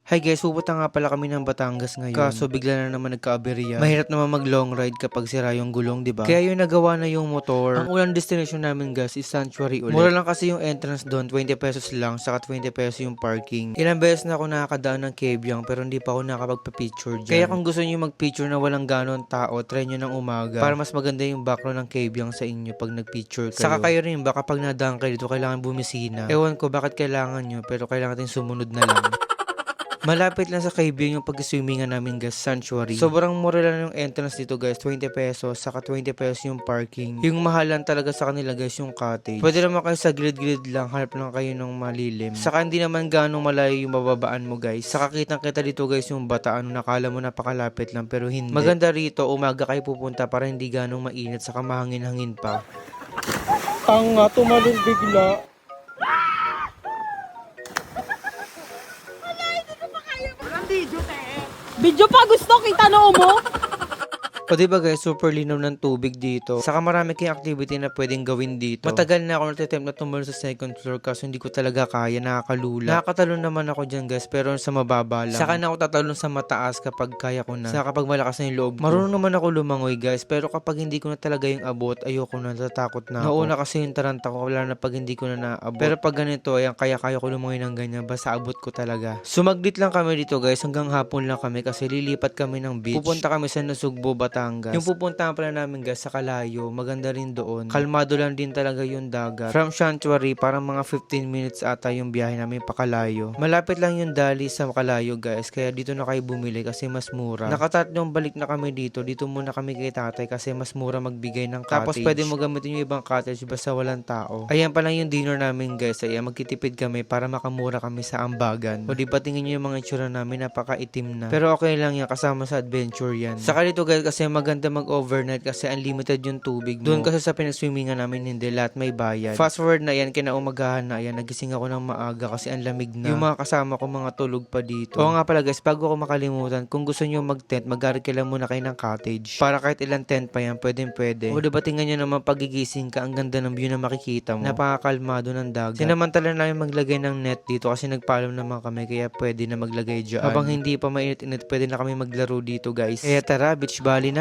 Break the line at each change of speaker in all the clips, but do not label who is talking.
Hi guys, pupunta nga pala kami ng Batangas ngayon. Kaso bigla na naman nagka-aberya. Mahirap naman mag long ride kapag sira yung gulong, di ba? Kaya yung nagawa na yung motor. Ang unang destination namin guys is Sanctuary ulit. Mura lang kasi yung entrance doon, 20 pesos lang, saka 20 pesos yung parking. Ilang beses na ako nakakadaan ng Kebyang pero hindi pa ako nakakapagpa-picture dyan. Kaya kung gusto niyo mag-picture na walang ganon tao, try nyo ng umaga. Para mas maganda yung background ng Kebyang sa inyo pag nag-picture kayo. Saka kayo rin, baka pag nadaan kayo dito, kailangan bumisina. Ewan ko bakit kailangan nyo, pero kailangan natin sumunod na lang. Malapit lang sa Kaibigan yung pag-swimmingan namin guys, Sanctuary. Sobrang mura lang yung entrance dito guys, 20 pesos, saka 20 pesos yung parking. Yung mahalan talaga sa kanila guys, yung cottage. Pwede naman kayo sa gilid-gilid lang, hanap lang kayo ng malilim. Saka hindi naman ganong malayo yung bababaan mo guys. Saka kitang-kita dito guys yung bataan, nakala mo napakalapit lang pero hindi. Maganda rito, umaga kayo pupunta para hindi ganong mainit, saka mahangin-hangin pa.
Tanga, tumalon bigla.
Video pa gusto kita no mo?
O diba guys, super linaw ng tubig dito. Saka marami kayong activity na pwedeng gawin dito. Matagal na ako natitempt na tumalon sa second floor kaso hindi ko talaga kaya, nakakalula. Nakakatalon naman ako dyan guys, pero sa mababa lang. Saka na ako tatalon sa mataas kapag kaya ko na. Saka kapag malakas na yung loob ko. Marunong naman ako lumangoy guys, pero kapag hindi ko na talaga yung abot, ayoko na, natatakot na ako. Nauna kasi yung taranta ko, wala na pag hindi ko na naabot. Pero pag ganito, ayan, kaya ko lumangoy ng ganyan, basta abot ko talaga. Sumaglit lang kami dito guys, hanggang hapon lang kami kasi lilipat kami ng beach. Pupunta kami sa Nasugbo, Batangas. Yung pupuntahan pala namin guys sa Kalayo, maganda rin doon. Kalmado lang din talaga yung dagat. From Sanctuary, parang mga 15 minutes ata yung biyahe namin pa Kalayo. Malapit lang yung dali sa Kalayo guys, kaya dito na kayo bumili kasi mas mura. Nakatatlong balik na kami dito muna kami kay tatay kasi mas mura magbigay ng cottage. Tapos pwede mo gamitin yung ibang cottage basta walang tao. Ayan pa lang yung dinner namin guys, ayan, magtitipid kami para makamura kami sa Ambagan. O di ba tingin nyo yung mga itsura namin, napakaitim na. Pero okay lang yan, kasama sa adventure yan. Saka dito guys kasi maganda mag-overnight kasi unlimited yung tubig mo. Doon kasi sa pinaswimmingan namin hindi, lahat may bayad. Fast forward na yan, kinaumagahan na yan, nagising ako ng maaga kasi ang lamig na. Yung mga kasama ko mga tulog pa dito. Oo nga pala guys, bago ako makalimutan, kung gusto nyo mag-tent, mag-arke lang muna kayo ng cottage. Para kahit ilang tent pa yan, pwede. O diba tingnan nyo naman pagigising ka, ang ganda ng view na makikita mo. Napakakalmado ng dagat. Sinamantala namin maglagay ng net dito kasi nagpaalam naman kami, kaya pwede na maglagay dyan. Habang hindi pa mainit-init, pwede na kami maglaro dito guys. Kaya tara, beach volley na.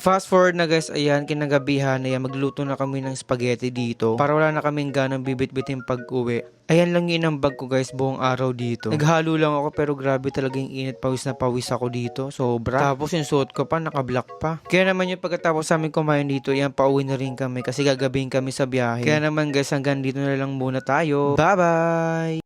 Fast forward na guys, ayan, kinagabihan na yan, magluto na kami ng spaghetti dito para wala na kaming ganang bibit-bitin pag-uwi. Ayan lang yung inambag ko guys buong araw dito. Naghalo lang ako pero grabe talaga yung init, pawis na pawis ako dito, sobra. Tapos yung suot ko pa, naka-black pa. Kaya naman yung pagkatapos sa amin kumain dito, ayan, pauwi na rin kami kasi gagabihin kami sa biyahe. Kaya naman guys, hanggang dito na lang muna tayo. Bye-bye!